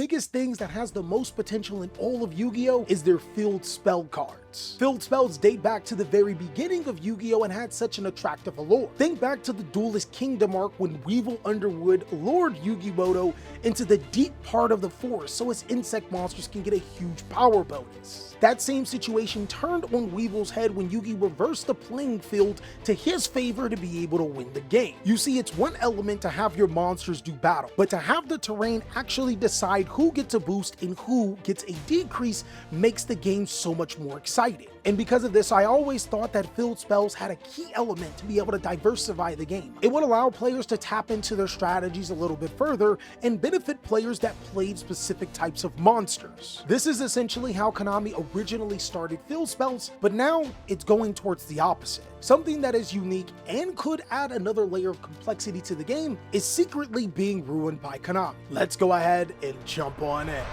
biggest things that has the most potential in all of Yu-Gi-Oh! Is their field spell cards. Field spells date back to the very beginning of Yu-Gi-Oh! And had such an attractive allure. Think back to the Duelist Kingdom arc when Weevil Underwood lured Yugimoto into the deep part of the forest so his insect monsters can get a huge power bonus. That same situation turned on Weevil's head when Yugi reversed the playing field to his favor to be able to win the game. You see, it's one element to have your monsters do battle, but to have the terrain actually decide who gets a boost and who gets a decrease makes the game so much more exciting. And because of this, I always thought that field spells had a key element to be able to diversify the game. It would allow players to tap into their strategies a little bit further and benefit players that played specific types of monsters. This is essentially how Konami originally started field spells, but now it's going towards the opposite. Something that is unique and could add another layer of complexity to the game is secretly being ruined by Konami. Let's go ahead and jump on in.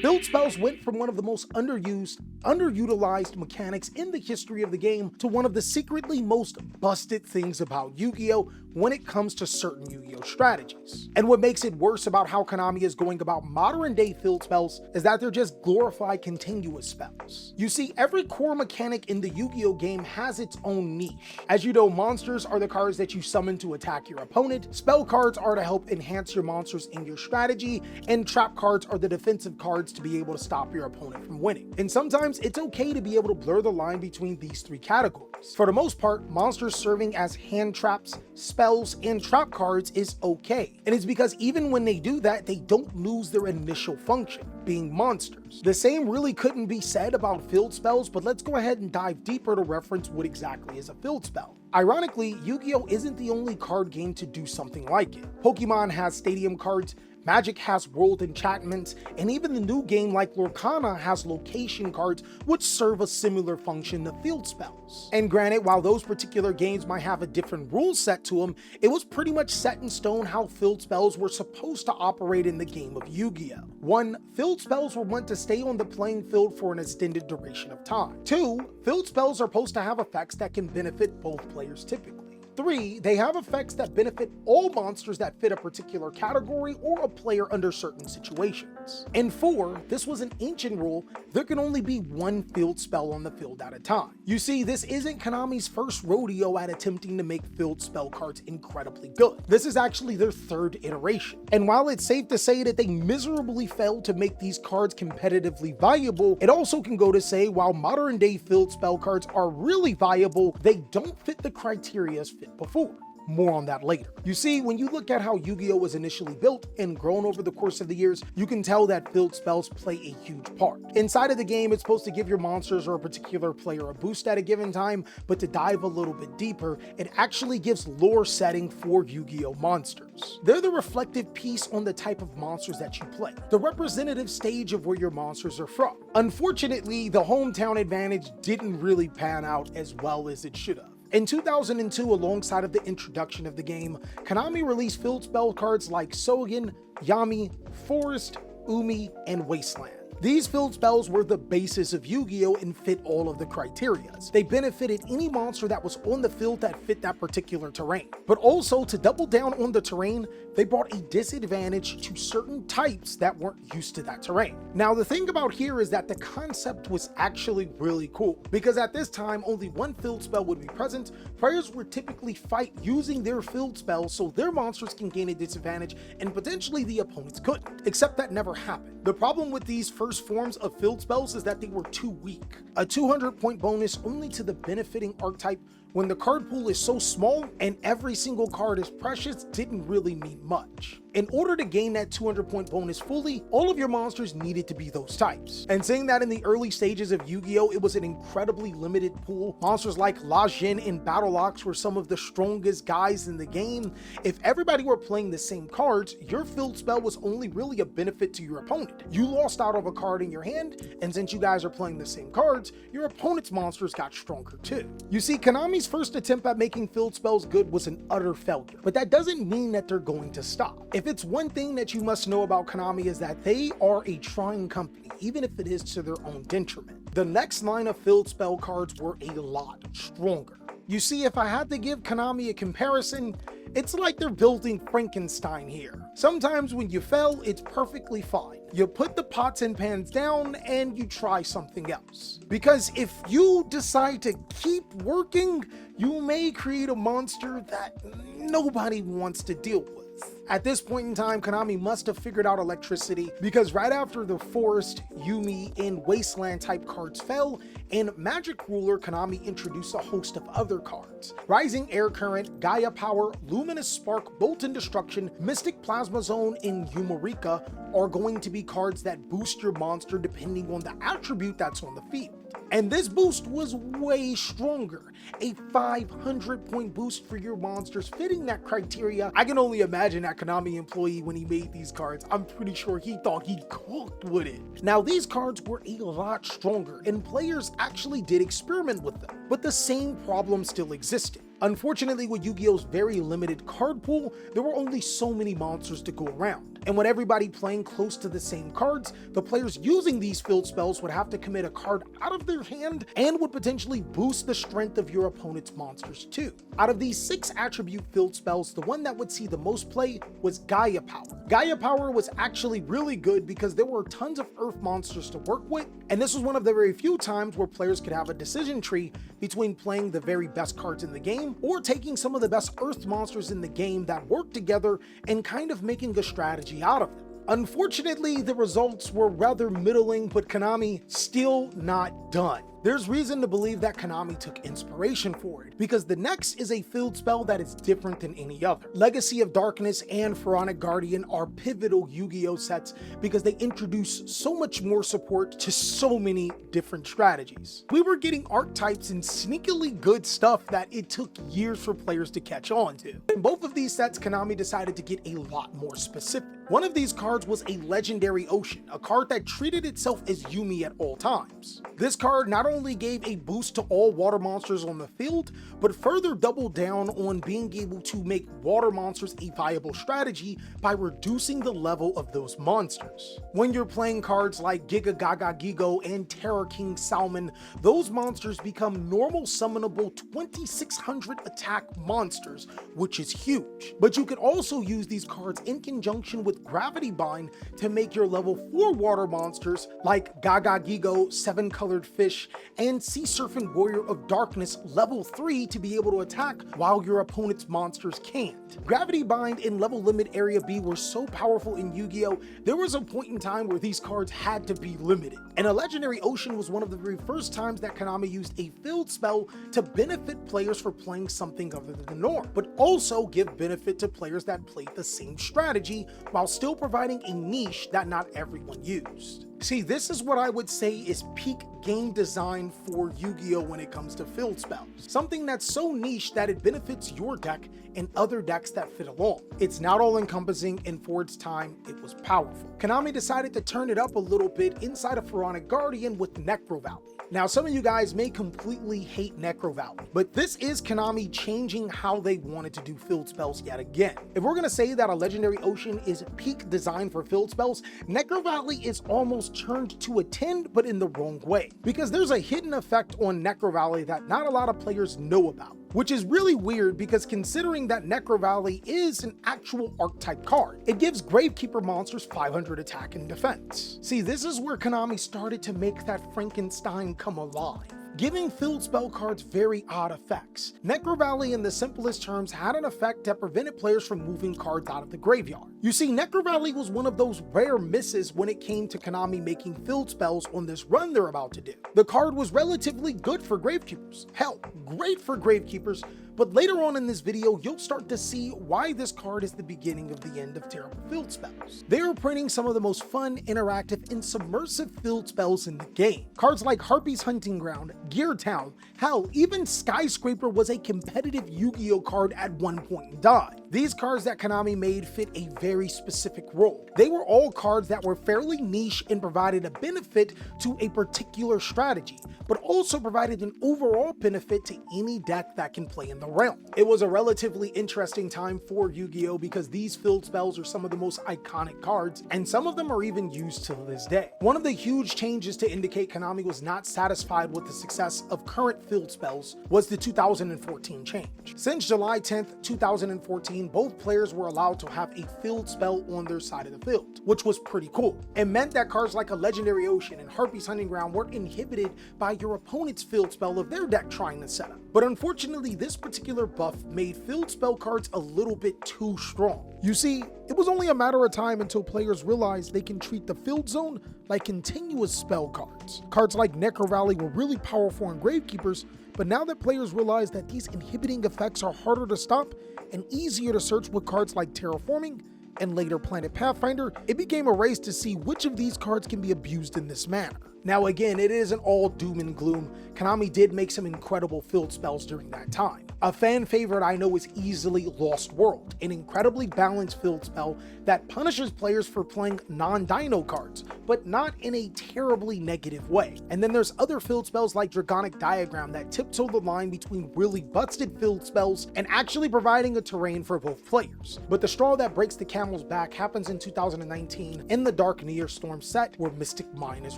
Field spells went from one of the most underutilized mechanics in the history of the game to one of the secretly most busted things about Yu-Gi-Oh! When it comes to certain Yu-Gi-Oh! Strategies. And what makes it worse about how Konami is going about modern day field spells is that they're just glorified continuous spells. You see, every core mechanic in the Yu-Gi-Oh! Game has its own niche. As you know, monsters are the cards that you summon to attack your opponent, spell cards are to help enhance your monsters in your strategy, and trap cards are the defensive cards to be able to stop your opponent from winning. And sometimes it's okay to be able to blur the line between these three categories. For the most part, monsters serving as hand traps, spells, and trap cards is okay. And it's because even when they do that, they don't lose their initial function, being monsters. The same really couldn't be said about field spells, but let's go ahead and dive deeper to reference what exactly is a field spell. Ironically, Yu-Gi-Oh! Isn't the only card game to do something like it. Pokemon has stadium cards, Magic has world enchantments, and even the new game like Lorcana has location cards which serve a similar function to field spells. And granted, while those particular games might have a different rule set to them, it was pretty much set in stone how field spells were supposed to operate in the game of Yu-Gi-Oh! 1. Field spells were meant to stay on the playing field for an extended duration of time. 2. Field spells are supposed to have effects that can benefit both players typically. 3. They have effects that benefit all monsters that fit a particular category or a player under certain situations. And 4. This was an ancient rule, there can only be one field spell on the field at a time. You see, this isn't Konami's first rodeo at attempting to make field spell cards incredibly good. This is actually their third iteration. And while it's safe to say that they miserably failed to make these cards competitively viable, it also can go to say while modern day field spell cards are really viable, they don't fit the criteria fit before. More on that later. You see, when you look at how Yu-Gi-Oh! Was initially built and grown over the course of the years, you can tell that field spells play a huge part. Inside of the game, it's supposed to give your monsters or a particular player a boost at a given time, but to dive a little bit deeper, it actually gives lore setting for Yu-Gi-Oh! Monsters. They're the reflective piece on the type of monsters that you play, the representative stage of where your monsters are from. Unfortunately, the hometown advantage didn't really pan out as well as it should have. In 2002, alongside of the introduction of the game, Konami released field spell cards like Sogen, Yami, Forest, Umi, and Wasteland. These field spells were the basis of Yu-Gi-Oh! And fit all of the criterias. They benefited any monster that was on the field that fit that particular terrain. But also, to double down on the terrain, they brought a disadvantage to certain types that weren't used to that terrain. Now, the thing about here is that the concept was actually really cool, because at this time, only one field spell would be present. Players would typically fight using their field spells so their monsters can gain a disadvantage and potentially the opponents couldn't, except that never happened. The problem with these first forms of field spells is that they were too weak. A 200-point bonus only to the benefiting archetype when the card pool is so small and every single card is precious didn't really mean much. In order to gain that 200-point bonus fully, all of your monsters needed to be those types. And saying that in the early stages of Yu-Gi-Oh! It was an incredibly limited pool. Monsters like La Jin and Battle Ox were some of the strongest guys in the game. If everybody were playing the same cards, your field spell was only really a benefit to your opponent. You lost out of a card in your hand, and since you guys are playing the same cards, your opponent's monsters got stronger too. You see, Konami's first attempt at making field spells good was an utter failure, but that doesn't mean that they're going to stop. If it's one thing that you must know about Konami is that they are a trying company, even if it is to their own detriment. The next line of field spell cards were a lot stronger. You see, if I had to give Konami a comparison, It's like they're building Frankenstein here. Sometimes when you fail, it's perfectly fine. You put the pots and pans down and you try something else. Because if you decide to keep working, you may create a monster that nobody wants to deal with. At this point in time, Konami must have figured out electricity, because right after the Forest, Yumi, and Wasteland type cards fell, and Magic Ruler, Konami introduced a host of other cards. Rising Air Current, Gaia Power, Luminous Spark, Bolt and Destruction, Mystic Plasma Zone, and Yumurika are going to be cards that boost your monster depending on the attribute that's on the field. And this boost was way stronger, a 500 point boost for your monsters fitting that criteria. I can only imagine that Konami employee, when he made these cards, I'm pretty sure he thought he cooked with it. Now these cards were a lot stronger and players actually did experiment with them, but the same problem still existed. Unfortunately, with Yu-Gi-Oh's very limited card pool, there were only so many monsters to go around. And with everybody playing close to the same cards, the players using these field spells would have to commit a card out of their hand and would potentially boost the strength of your opponent's monsters too. Out of these 6 attribute field spells, the one that would see the most play was Gaia Power. Gaia Power was actually really good because there were tons of Earth monsters to work with, and this was one of the very few times where players could have a decision tree between playing the very best cards in the game or taking some of the best Earth monsters in the game that work together and kind of making a strategy out of them. Unfortunately, the results were rather middling, but Konami still not done. There's reason to believe that Konami took inspiration for it, because the next is a field spell that is different than any other. Legacy of Darkness and Pharaonic Guardian are pivotal Yu-Gi-Oh sets because they introduce so much more support to so many different strategies. We were getting archetypes and sneakily good stuff that it took years for players to catch on to. In both of these sets, Konami decided to get a lot more specific. One of these cards was a Legendary Ocean, a card that treated itself as Yumi at all times. This card not only gave a boost to all water monsters on the field, but further doubled down on being able to make water monsters a viable strategy by reducing the level of those monsters. When you're playing cards like Giga Gaga Gigo and Terror King Salmon, those monsters become normal summonable 2600 attack monsters, which is huge. But you could also use these cards in conjunction with Gravity Bind to make your level 4 water monsters like Gaga Gigo, 7 Colored Fish, and Sea Surfing Warrior of Darkness level 3 to be able to attack while your opponent's monsters can't. Gravity Bind and Level Limit Area B were so powerful in Yu-Gi-Oh! There was a point in time where these cards had to be limited. And a Legendary Ocean was one of the very first times that Konami used a field spell to benefit players for playing something other than the norm, but also give benefit to players that played the same strategy while still providing a niche that not everyone used. See, this is what I would say is peak game design for Yu-Gi-Oh! When it comes to field spells. Something that's so niche that it benefits your deck and other decks that fit along. It's not all encompassing, and for its time, it was powerful. Konami decided to turn it up a little bit inside of Pharaonic Guardian with Necro Valley. Now, some of you guys may completely hate Necro Valley, but this is Konami changing how they wanted to do field spells yet again. If we're gonna say that a Legendary Ocean is peak design for field spells, Necro Valley is almost turned to a 10, but in the wrong way. Because there's a hidden effect on Necro Valley that not a lot of players know about, which is really weird because considering that Necro Valley is an actual archetype card, it gives Gravekeeper monsters 500 attack and defense. See, this is where Konami started to make that Frankenstein come alive, giving field spell cards very odd effects. Necro Valley, in the simplest terms, had an effect that prevented players from moving cards out of the graveyard. You see, Necro Valley was one of those rare misses when it came to Konami making field spells on this run they're about to do. The card was relatively good for Gravekeepers, hell, great for Gravekeepers, but later on in this video, you'll start to see why this card is the beginning of the end of terrible field spells. They are printing some of the most fun, interactive, and submersive field spells in the game. Cards like Harpy's Hunting Ground, Gear Town, hell, even Skyscraper was a competitive Yu-Gi-Oh card at one point in time. These cards that Konami made fit a very specific role. They were all cards that were fairly niche and provided a benefit to a particular strategy, but also provided an overall benefit to any deck that can play in the realm. It was a relatively interesting time for Yu-Gi-Oh because these field spells are some of the most iconic cards, and some of them are even used to this day. One of the huge changes to indicate Konami was not satisfied with the success of current field spells was the 2014 change. Since July 10th, 2014, 2019, both players were allowed to have a field spell on their side of the field, which was pretty cool. It meant that cards like a Legendary Ocean and Harpy's Hunting Ground weren't inhibited by your opponent's field spell of their deck trying to set up. But unfortunately, this particular buff made field spell cards a little bit too strong. You see, it was only a matter of time until players realized they can treat the field zone like continuous spell cards. Cards like Necro Valley were really powerful in Gravekeepers, but now that players realize that these inhibiting effects are harder to stop and easier to search with cards like Terraforming and later Planet Pathfinder, it became a race to see which of these cards can be abused in this manner. Now again, it isn't all doom and gloom. Konami did make some incredible field spells during that time. A fan favorite I know is easily Lost World, an incredibly balanced field spell that punishes players for playing non-dino cards, but not in a terribly negative way. And then there's other field spells like Dragonic Diagram that tiptoe the line between really busted field spells and actually providing a terrain for both players. But the straw that breaks the camel's back happens in 2019 in the Dark Nearstorm set where Mystic Mine is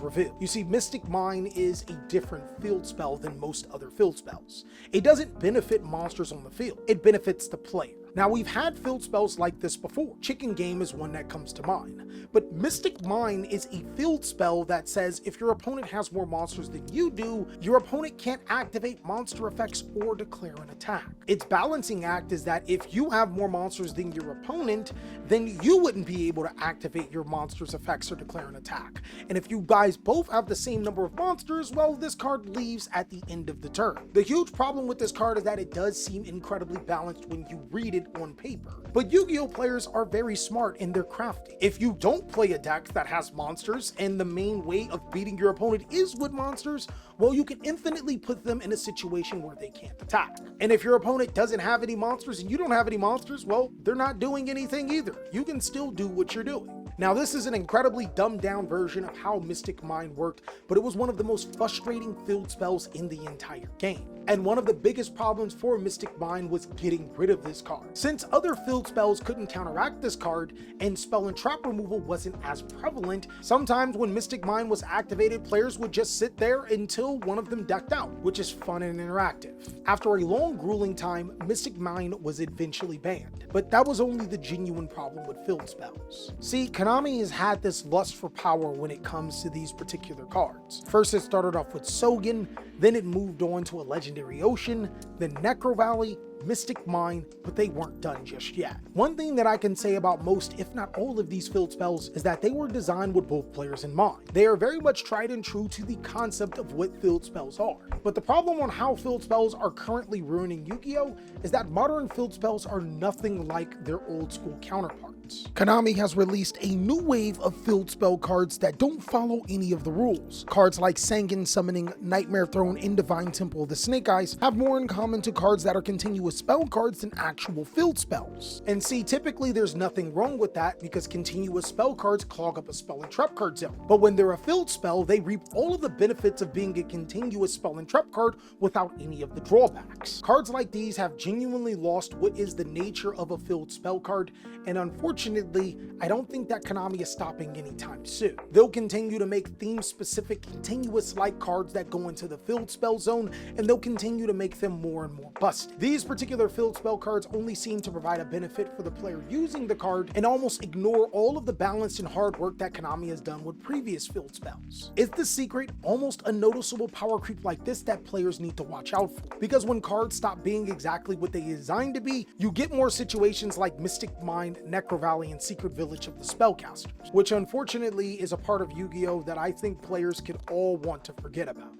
revealed. You see, Mystic Mine is a different field spell than most other field spells. It doesn't benefit monsters on the field, it benefits the player. Now, we've had field spells like this before. Chicken Game is one that comes to mind. But Mystic Mine is a field spell that says if your opponent has more monsters than you do, your opponent can't activate monster effects or declare an attack. Its balancing act is that if you have more monsters than your opponent, then you wouldn't be able to activate your monster's effects or declare an attack. And if you guys both have the same number of monsters, well, this card leaves at the end of the turn. The huge problem with this card is that it does seem incredibly balanced when you read it on paper. But Yu-Gi-Oh players are very smart in their crafting. If you don't play a deck that has monsters and the main way of beating your opponent is with monsters, well, you can infinitely put them in a situation where they can't attack. And if your opponent doesn't have any monsters and you don't have any monsters, well, they're not doing anything either. You can still do what you're doing. Now, this is an incredibly dumbed down version of how Mystic Mine worked, but it was one of the most frustrating field spells in the entire game. And one of the biggest problems for Mystic Mine was getting rid of this card. Since other field spells couldn't counteract this card, and spell and trap removal wasn't as prevalent, sometimes when Mystic Mine was activated, players would just sit there until one of them decked out, which is fun and interactive. After a long, grueling time, Mystic Mine was eventually banned, but that was only the genuine problem with field spells. See, Konami has had this lust for power when it comes to these particular cards. First it started off with Sogen, then it moved on to a Legendary Ocean, then Necro Valley, Mystic Mine, but they weren't done just yet. One thing that I can say about most, if not all of these field spells, is that they were designed with both players in mind. They are very much tried and true to the concept of what field spells are. But the problem on how field spells are currently ruining Yu-Gi-Oh! Is that modern field spells are nothing like their old school counterparts. Konami has released a new wave of field spell cards that don't follow any of the rules. Cards like Sangan Summoning, Nightmare Throne, and Divine Temple of the Snake Eyes have more in common to cards that are continuous spell cards than actual field spells. And see, typically there's nothing wrong with that because continuous spell cards clog up a spell and trap card zone. But when they're a field spell, they reap all of the benefits of being a continuous spell and trap card without any of the drawbacks. Cards like these have genuinely lost what is the nature of a field spell card, and unfortunately, I don't think that Konami is stopping anytime soon. They'll continue to make theme-specific continuous-like cards that go into the field spell zone, and they'll continue to make them more and more busted. These particular field spell cards only seem to provide a benefit for the player using the card and almost ignore all of the balance and hard work that Konami has done with previous field spells. It's the secret, almost unnoticeable power creep like this that players need to watch out for, because when cards stop being exactly what they designed to be, you get more situations like Mystic Mine, Necro Valley, and Secret Village of the Spellcasters, which unfortunately is a part of Yu-Gi-Oh! That I think players could all want to forget about.